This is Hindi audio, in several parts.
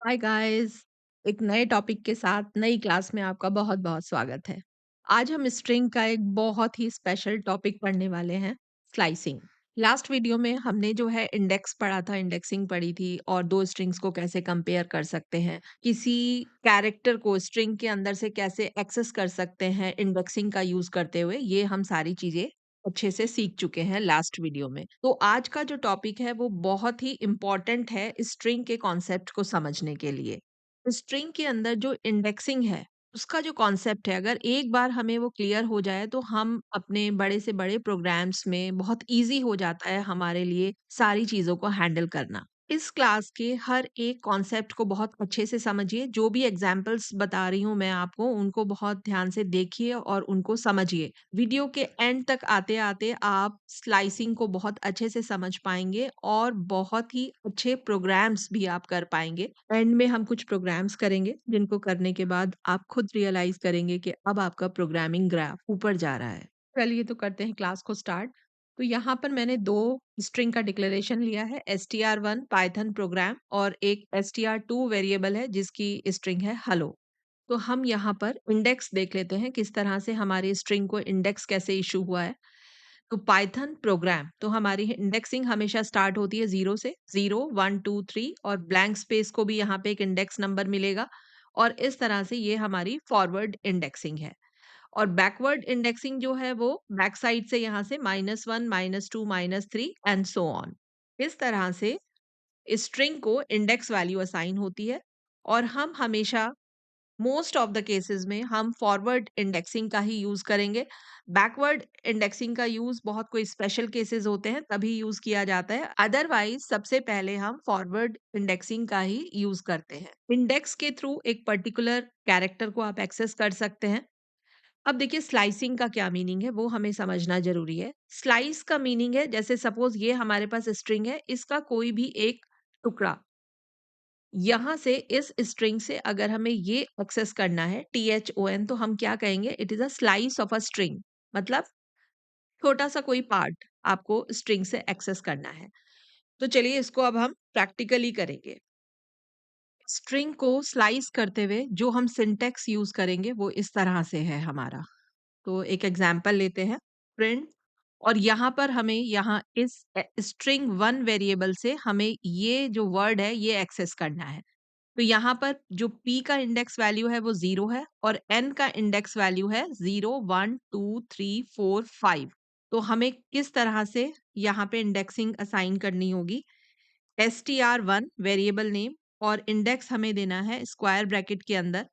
Hi guys. एक नए टॉपिक के साथ नई क्लास में आपका बहुत-बहुत स्वागत है। आज हम स्ट्रिंग का एक बहुत ही स्पेशल टॉपिक पढ़ने वाले हैं, स्लाइसिंग। लास्ट वीडियो में हमने जो है इंडेक्स पढ़ा था, इंडेक्सिंग पढ़ी थी और 2 स्ट्रिंग्स को कैसे कंपेयर कर सकते हैं। किसी कैरेक्टर को स्ट्रिंग के अंदर से कैसे एक्सेस कर सकते हैं इंडेक्सिंग का यूज़ करते हुए, ये हम सारी चीज़ें अच्छे से सीख चुके हैं लास्ट वीडियो में। तो आज का जो टॉपिक है वो बहुत ही इम्पोर्टेंट है स्ट्रिंग के कॉन्सेप्ट को समझने के लिए। स्ट्रिंग के अंदर जो इंडेक्सिंग है, उसका जो कॉन्सेप्ट है अगर एक बार हमें वो क्लियर हो जाए तो हम अपने बड़े से बड़े प्रोग्राम्स में बहुत ईज़ी हो जाता है हमारे लिए सारी चीज़ों को हैंडल करना। इस क्लास के हर एक कॉन्सेप्ट को बहुत अच्छे से समझिए, जो भी एग्ज़ाम्पल्स बता रही हूँ मैं आपको, उनको बहुत ध्यान से देखिए और उनको समझिए। वीडियो के एंड तक आते-आते आप स्लाइसिंग को बहुत अच्छे से समझ पाएँगे और बहुत ही अच्छे प्रोग्राम्स भी आप कर पाएँगे। एंड में हम कुछ प्रोग्राम्स करेंगे, जिनको करने के बाद आप खुद रियलाइज़ करेंगे कि अब आपका प्रोग्रामिंग ग्राफ ऊपर जा रहा है। चलिए तो करते हैं क्लास को स्टार्ट। तो यहाँ पर मैंने 2 स्ट्रिंग का डिक्लेरेशन लिया है, str1 पाइथन प्रोग्राम और एक str2 वेरिएबल है जिसकी स्ट्रिंग है हेलो। तो हम यहाँ पर इंडेक्स देख लेते हैं किस तरह से हमारी स्ट्रिंग को इंडेक्स कैसे इश्यू हुआ है। तो पाइथन प्रोग्राम तो हमारी इंडेक्सिंग हमेशा स्टार्ट होती है 0 से, 0 1 2 3 और ब्लैंक स्पेस को भी यहाँ पे एक इंडेक्स नंबर मिलेगा और इस तरह से ये हमारी फॉरवर्ड इंडेक्सिंग है। और बैकवर्ड इंडेक्सिंग जो है वो बैक साइड से यहाँ से -1 -2 -3 एंड सो ऑन। इस तरह से स्ट्रिंग को इंडेक्स वैल्यू असाइन होती है और हम हमेशा मोस्ट ऑफ द केसेस में हम फॉरवर्ड इंडेक्सिंग का ही यूज करेंगे। बैकवर्ड इंडेक्सिंग का यूज बहुत कोई स्पेशल केसेस होते हैं तभी यूज किया जाता है, अदरवाइज सबसे पहले हम फॉरवर्ड इंडेक्सिंग का ही यूज करते हैं। इंडेक्स के थ्रू एक पर्टिकुलर कैरेक्टर को आप एक्सेस कर सकते हैं। अब देखिए स्लाइसिंग का क्या मीनिंग है वो हमें समझना ज़रूरी है। स्लाइस का मीनिंग है जैसे सपोज़ ये हमारे पास स्ट्रिंग है, इसका कोई भी एक टुकड़ा, यहाँ से इस स्ट्रिंग से अगर हमें ये एक्सेस करना है THON तो हम क्या कहेंगे? It is a slice of a string, मतलब छोटा-सा कोई पार्ट आपको स्ट्रिंग से एक्सेस करना है। तो चलिए इसको अब हम प्रैक्टिकली करेंगे। स्ट्रिंग को स्लाइस करते हुए जो हम सिंटैक्स यूज़ करेंगे वो इस तरह से है हमारा। तो एक एग्जांपल लेते हैं, प्रिंट, और यहाँ पर हमें यहाँ इस स्ट्रिंग 1 वेरिएबल से हमें ये जो वर्ड है ये एक्सेस करना है। तो यहाँ पर जो p का इंडेक्स वैल्यू है वो 0 है और n का इंडेक्स वैल्यू है 0 1 2 3 4 5। तो हमें किस तरह से यहाँ पे इंडेक्सिंग असाइन करनी होगी? str1 वेरिएबल नेम और इंडेक्स हमें देना है स्क्वायर ब्रैकेट के अंदर।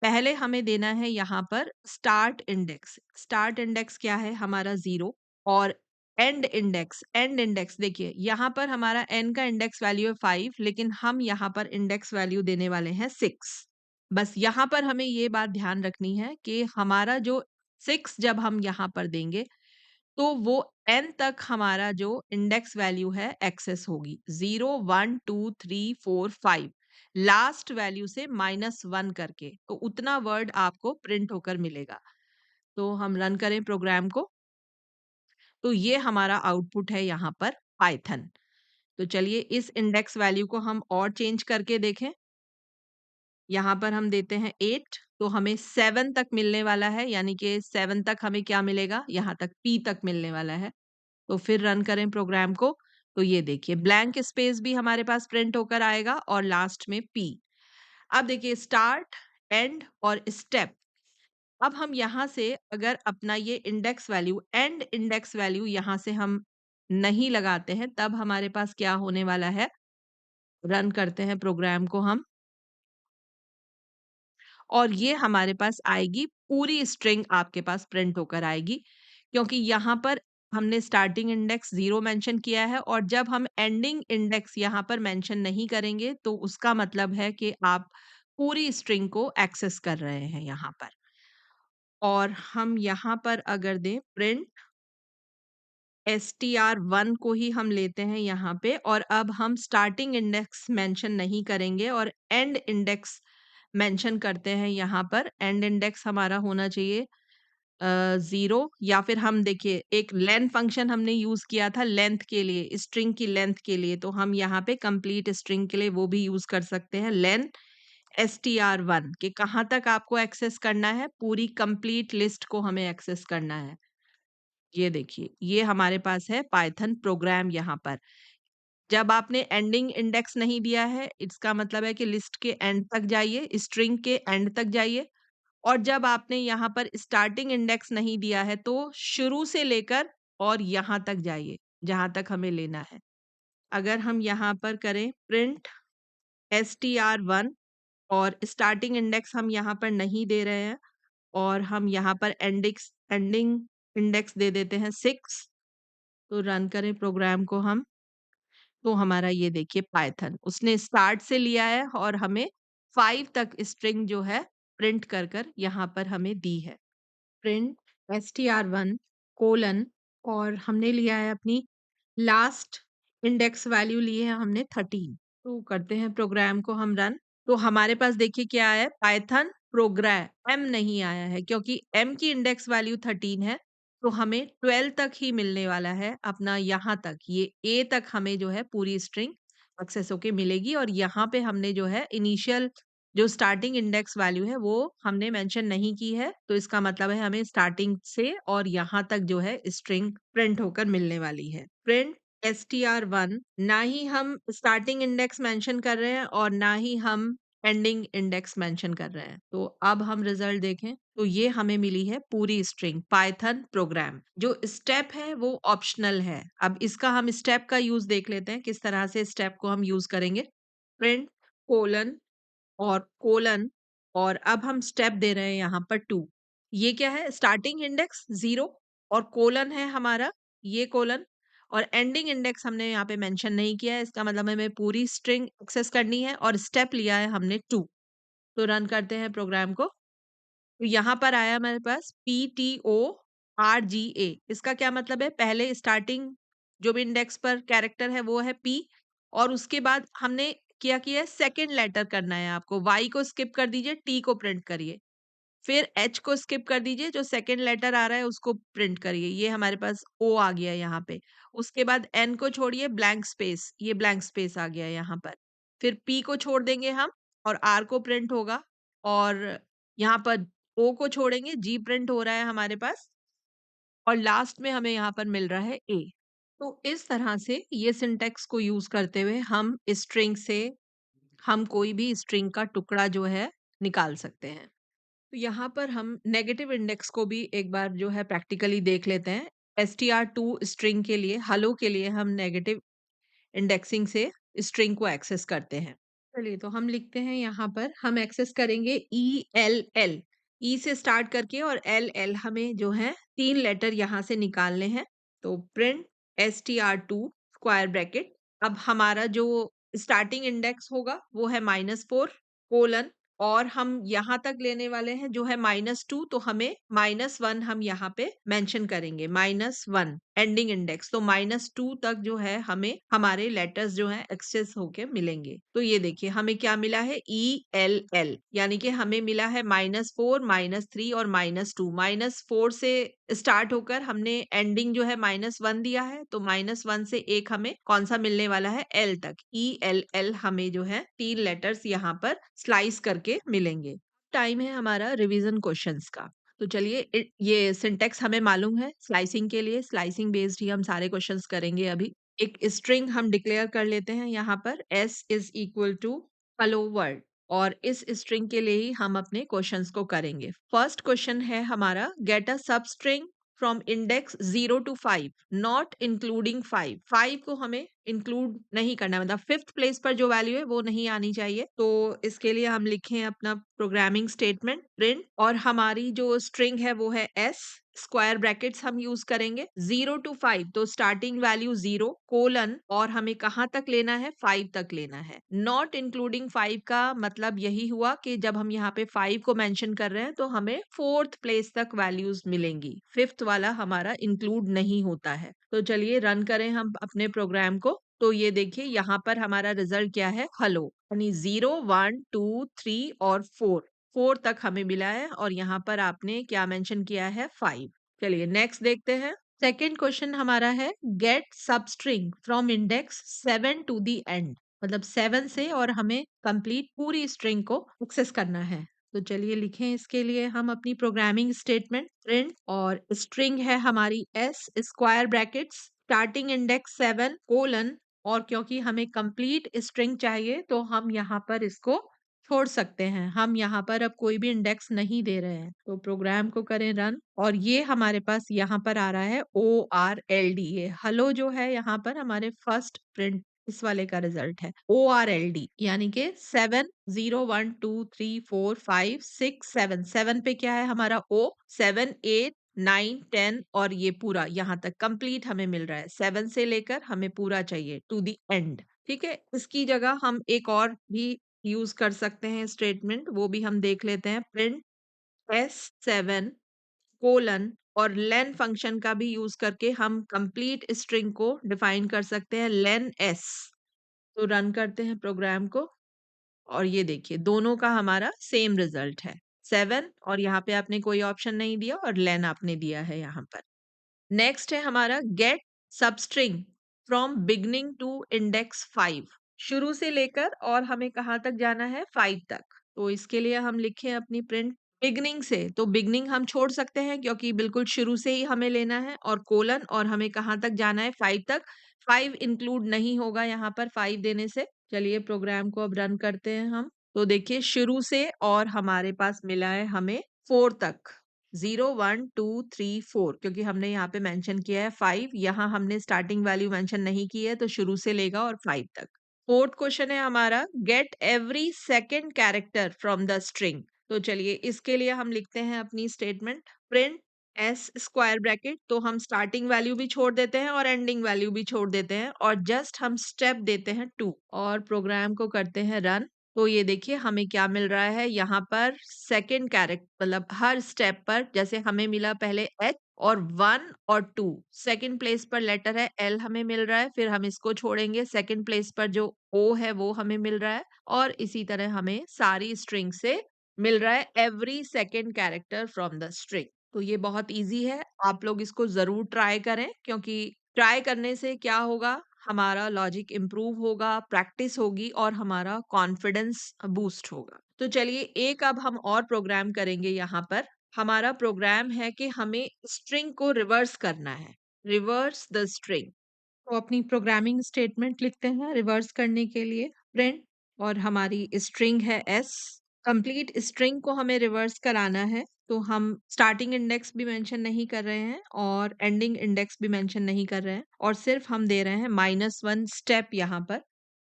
पहले हमें देना है यहाँ पर स्टार्ट इंडेक्स। स्टार्ट इंडेक्स क्या है? हमारा 0। और एंड इंडेक्स देखिए यहाँ पर हमारा n का इंडेक्स वैल्यू है 5, लेकिन हम यहाँ पर इंडेक्स वैल्यू देने वाले हैं 6। बस यहाँ पर हमें ये बात ध्यान रखनी है कि हमारा जो 6 जब हम यहाँ पर देंगे तो वो n तक हमारा जो इंडेक्स वैल्यू है एक्सेस होगी। 0 1 2 3 4 5 लास्ट वैल्यू से -1 करके, तो उतना वर्ड आपको प्रिंट होकर मिलेगा। तो हम रन करें प्रोग्राम को, तो ये हमारा आउटपुट है यहाँ पर पाइथन। तो चलिए इस इंडेक्स वैल्यू को हम और चेंज करके देखें। यहाँ पर हम देते हैं 8 तो हमें 7 तक मिलने वाला है, यानी कि 7 तक हमें क्या मिलेगा? यहाँ तक p तक मिलने वाला है। तो फिर रन करें प्रोग्राम को, तो ये देखिए ब्लैंक स्पेस भी हमारे पास प्रिंट होकर आएगा और लास्ट में p। अब देखिए स्टार्ट, एंड और स्टेप। अब हम यहाँ से अगर अपना ये index value, and index value यहाँ से हम नहीं लगाते हैं, तब हमारे पास क्या होने वाला है? रन करते हैं प्रोग्राम को हम, और ये हमारे पास आएगी पूरी स्ट्रिंग आपके पास प्रिंट होकर आएगी, क्योंकि यहाँ पर हमने स्टार्टिंग इंडेक्स 0 मेंशन किया है और जब हम एंडिंग इंडेक्स यहाँ पर मेंशन नहीं करेंगे तो उसका मतलब है कि आप पूरी स्ट्रिंग को एक्सेस कर रहे हैं यहाँ पर। और हम यहाँ पर अगर दें प्रिंट str1 को ही हम लेते हैं यहाँ पे, और अब हम स्टार्टिंग इंडेक्स मेंशन नहीं करेंगे और एंड इंडेक्स मेंशन करते हैं यहाँ पर। एंड इंडेक्स हमारा होना चाहिए ज़ीरो, या फिर हम देखिए एक लेन फंक्शन हमने यूज़ किया था लेंथ के लिए, स्ट्रिंग की लेंथ के लिए, तो हम यहाँ पे कंप्लीट स्ट्रिंग के लिए वो भी यूज़ कर सकते हैं लेन str1 कि कहाँ तक आपको एक्सेस करना है, पूरी कंप्लीट लिस्ट को हमें एक्सेस करना है। ये देखिए, ये हमारे पास है पाइथन प्रोग्राम यहाँ पर। जब आपने एंडिंग इंडेक्स नहीं दिया है, इसका मतलब है कि लिस्ट के एंड तक जाइए, स्ट्रिंग के एंड तक जाइए, और जब आपने यहाँ पर स्टार्टिंग इंडेक्स नहीं दिया है, तो शुरू से लेकर और यहाँ तक जाइए, जहाँ तक हमें लेना है। अगर हम यहाँ पर करें प्रिंट str1 और स्टार्टिंग इंडेक्स हम यहाँ पर नहीं दे रहे हैं, और हम यहाँ पर एंडिंग इंडेक्स दे देते हैं 6, तो रन करें प्रोग्राम को हम, तो हमारा ये देखिए पाइथन उसने स्टार्ट से लिया है और हमें 5 तक स्ट्रिंग जो है प्रिंट कर कर यहाँ पर हमें दी है। प्रिंट str1 कोलन, और हमने लिया है अपनी लास्ट इंडेक्स वैल्यू ली है हमने 13। तो करते हैं प्रोग्राम को हम रन। तो हमारे पास देखिए क्या है, पाइथन प्रोग्राम एम नहीं आया है क्योंकि एम की इंडेक्स वैल्यू 13 है, तो हमें 12 तक ही मिलने वाला है अपना, यहाँ तक ये ए तक हमें जो है पूरी स्ट्रिंग एक्सेस होके मिलेगी, और यहाँ पे हमने जो है इनिशियल जो स्टार्टिंग इंडेक्स वैल्यू है वो हमने मेंशन नहीं की है, तो इसका मतलब है हमें स्टार्टिंग से और यहाँ तक जो है स्ट्रिंग प्रिंट होकर मिलने वाली है। प्रिंट str1, ना ही हम स्टार्टिंग इंडेक्स मेंशन कर रहे हैं और ना ही हम एंडिंग इंडेक्स मेंशन कर रहे हैं। तो अब हम रिजल्ट देखें, तो ये हमें मिली है पूरी स्ट्रिंग पाइथन प्रोग्राम। जो स्टेप है वो ऑप्शनल है। अब इसका हम स्टेप का यूज देख लेते हैं, किस तरह से स्टेप को हम यूज करेंगे। प्रिंट कोलन और कोलन, और अब हम स्टेप दे रहे हैं यहाँ पर 2। ये क्या है, स्टार्टिंग इंडेक्स 0 और कोलन है हमारा, ये कोलन, और एंडिंग इंडेक्स हमने यहाँ पे मेंशन नहीं किया है, इसका मतलब हमें पूरी स्ट्रिंग एक्सेस करनी है, और स्टेप लिया है हमने 2। तो रन करते हैं प्रोग्राम को। तो यहाँ पर आया हमारे पास PTORGA, इसका क्या मतलब है, पहले स्टार्टिंग जो भी इंडेक्स पर कैरेक्टर है वो है P, और उसके बाद हमने क्या किया है, सेकंड लेटर करना है आपको, Y को स्किप कर दीजिए, T को प्रिंट करिए, फिर H को स्किप कर दीजिए, जो सेकंड लेटर आ रहा है उसको प्रिंट करिए, ये हमारे पास O आ गया यहाँ पे। उसके बाद N को छोड़िए, ब्लैंक स्पेस, ये ब्लैंक स्पेस आ गया यहाँ पर। फिर P को छोड़ देंगे हम, और R को प्रिंट होगा, और यहाँ पर O को छोड़ेंगे, G प्रिंट हो रहा है हमारे पास, और लास्ट में हमें यहाँ पर मिल रहा है A। तो इस तरह से ये सिंटैक्स को यूज़ करते हुए हम स्ट्रिंग से हम कोई भी स्ट्रिंग का टुकड़ा जो है निकाल सकते हैं। तो यहाँ पर हम नेगेटिव इंडेक्स को भी एक बार जो है प्रैक्टिकली देख लेते हैं। str2 स्ट्रिंग के लिए, हेलो के लिए हम नेगेटिव इंडेक्सिंग से स्ट्रिंग को एक्सेस करते हैं। चलिए, तो हम लिखते हैं यहाँ पर, हम एक्सेस करेंगे ELL, ई से स्टार्ट करके, और LL हमें जो है 3 लेटर यहाँ से निकालने हैं। तो प्रिंट str2 स्क्वायर ब्रैकेट, अब हमारा जो स्टार्टिंग इंडेक्स होगा वो है -4 कोलन, और हम यहाँ तक लेने वाले हैं जो है -2, तो हमें -1 हम यहाँ पे मेंशन करेंगे, -1 एंडिंग इंडेक्स, तो -2 तक जो है हमें हमारे लेटर्स जो है एक्सेस होके मिलेंगे। तो ये देखिए हमें क्या मिला है, ELL, यानी कि हमें मिला है -4, -3 और -2। -4 से स्टार्ट होकर हमने एंडिंग जो है -1 दिया है, तो -1 से एक हमें कौन सा मिलने वाला है, L तक, ELL हमें जो है 3 लेटर्स यहाँ पर स्लाइस करके मिलेंगे। टाइम है हमारा रिवीजन क्वेश्चंस का। तो चलिए, ये सिंटैक्स हमें मालूम है स्लाइसिंग के लिए, स्लाइसिंग बेस्ड ही हम सारे क्वेश्चंस करेंगे अभी। एक स्ट्रिंग हम डिक्लेयर कर लेते हैं यहाँ पर, S is equal to hello world, और इस स्ट्रिंग के लिए ही हम अपने क्वेश्चंस को करेंगे। फर्स्ट क्वेश्चन है हमारा, get a substring from index 0 to 5 not including 5। 5 को हमें इंक्लूड नहीं करना, मतलब फिफ्थ प्लेस पर जो वैल्यू है वो नहीं आनी चाहिए। तो इसके लिए हम लिखें अपना प्रोग्रामिंग स्टेटमेंट प्रिंट, और हमारी जो स्ट्रिंग है वो है S, स्क्वायर ब्रैकेट्स हम यूज करेंगे, 0 टू 5, तो स्टार्टिंग वैल्यू 0 कोलन, और हमें कहाँ तक लेना है, 5 तक लेना है। नॉट इंक्लूडिंग 5 का मतलब यही हुआ कि जब हम यहाँ पे 5 को मेंशन कर रहे हैं तो हमें फोर्थ प्लेस तक वैल्यूज मिलेंगी, फिफ्थ वाला हमारा इंक्लूड नहीं होता है। तो चलिए रन करें हम अपने प्रोग्राम को। तो ये देखिए यहाँ पर हमारा रिजल्ट क्या है, हेलो, यानी 0 1 2 3 और 4 4 तक हमें मिला है और यहाँ पर आपने क्या मेंशन किया है 5। चलिए नेक्स्ट देखते हैं। सेकंड क्वेश्चन हमारा है get substring from index 7 to the end. मतलब 7 से और हमें कंप्लीट पूरी स्ट्रिंग को एक्सेस करना है। तो चलिए लिखें इसके लिए हम अपनी प्रोग्रामिंग स्टेटमेंट प्रिंट और स्ट्रिंग है हमारी S square brackets starting index 7 colon और क्योंकि हमें कंप्लीट स्ट्रिंग चाहिए तो हम यहाँ पर इसको छोड़ सकते हैं। हम यहाँ पर अब कोई भी इंडेक्स नहीं दे रहे हैं। तो प्रोग्राम को करें रन और ये हमारे पास यहाँ पर आ रहा है ORLD। ये हेलो जो है यहाँ पर हमारे फर्स्ट प्रिंट इस वाले का रिजल्ट है ORLD, यानी कि 7 0 1 2 3 4 5 6 7। 7 पे क्या है हमारा O, 7 8 9 10 और ये पूरा यहाँ तक कंप्लीट हमें मिल रहा है। 7 से लेकर हमें पूरा चाहिए टू द एंड। ठीक है, इसकी जगह हम एक और भी यूज कर सकते हैं स्टेटमेंट, वो भी हम देख लेते हैं। प्रिंट S7 कोलन और लेन फंक्शन का भी यूज करके हम कंप्लीट स्ट्रिंग को डिफाइन कर सकते हैं लेन s। तो रन करते हैं प्रोग्राम को और ये देखिए दोनों का हमारा सेम रिजल्ट है 7 और यहाँ पे आपने कोई ऑप्शन नहीं दिया और लेन आपने दिया है यहाँ पर। नेक्स्ट है हमारा get substring from beginning to index 5। शुरू से लेकर और हमें कहाँ तक जाना है 5 तक। तो इसके लिए हम लिखें अपनी प्रिंट बिगनिंग से। तो बिगनिंग हम छोड़ सकते हैं क्योंकि बिल्कुल शुरू से ही हमें लेना है और कोलन और हमें कहाँ तक जाना है 5 तक। 5 इंक्लूड नहीं होगा यहाँ पर 5 देने से। चलिए प्रोग्राम को अब रन करते हैं हम। तो देखिए शुरू से और हमारे पास मिला है हमें 4 तक। 0 1 2 3 4 क्योंकि हमने यहाँ पे मेंशन किया है 5। यहाँ हमने स्टार्टिंग वैल्यू मेंशन नहीं की है तो शुरू से लेगा और 5 तक। फोर्थ क्वेश्चन है हमारा get every second character from the string. तो चलिए इसके लिए हम लिखते हैं अपनी statement print S square bracket. तो हम स्टार्टिंग वैल्यू भी छोड़ देते हैं और एंडिंग वैल्यू भी छोड़ देते हैं और जस्ट हम स्टेप देते हैं 2 और प्रोग्राम को करते हैं रन। तो ये देखिए हमें क्या मिल रहा है यहाँ पर सेकंड कैरेक्टर, मतलब हर स्टेप पर जैसे हमें मिला पहले एच और 1 और 2, सेकंड प्लेस पर लेटर है एल हमें मिल रहा है, फिर हम इसको छोड़ेंगे सेकंड प्लेस पर जो ओ है वो हमें मिल रहा है और इसी तरह हमें सारी स्ट्रिंग से मिल रहा है every second character from the string. तो ये बहुत इजी है, आप लोग इसको जरूर ट्राई करें क्योंकि ट्राई करने से क्या होगा हमारा लॉजिक इम्प्रूव होगा, प्रैक्टिस होगी और हमारा कॉन्फिडेंस बूस्ट होगा। तो चलिए एक अब हम और प्रोग्राम करेंगे यहाँ पर। हमारा प्रोग्राम है कि हमें स्ट्रिंग को रिवर्स करना है, रिवर्स द स्ट्रिंग। तो अपनी प्रोग्रामिंग स्टेटमेंट लिखते हैं रिवर्स करने के लिए प्रिंट और हमारी स्ट्रिंग है एस। कंप्लीट स्ट्रिंग को हमें रिवर्स कराना है तो हम स्टार्टिंग इंडेक्स भी मेंशन नहीं कर रहे हैं और एंडिंग इंडेक्स भी मेंशन नहीं कर रहे हैं और सिर्फ हम दे रहे हैं -1 स्टेप यहाँ पर।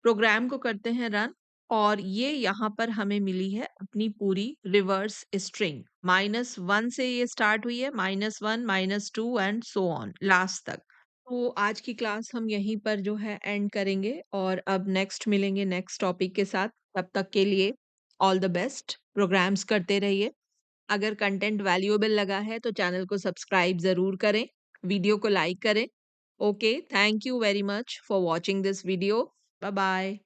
प्रोग्राम को करते हैं रन और ये यहाँ पर हमें मिली है अपनी पूरी रिवर्स स्ट्रिंग। -1 से ये स्टार्ट हुई है, -1 -2 एंड सो ऑन लास्ट तक। तो आज की क्लास हम यहीं पर जो है एंड करेंगे और अब नेक्स्ट मिलेंगे नेक्स्ट टॉपिक के साथ। तब तक के लिए ऑल द बेस्ट, प्रोग्राम्स करते रहिए। अगर कंटेंट वैल्यूएबल लगा है तो चैनल को सब्सक्राइब ज़रूर करें, वीडियो को लाइक करें। Okay, thank you very much for watching this video. Bye bye.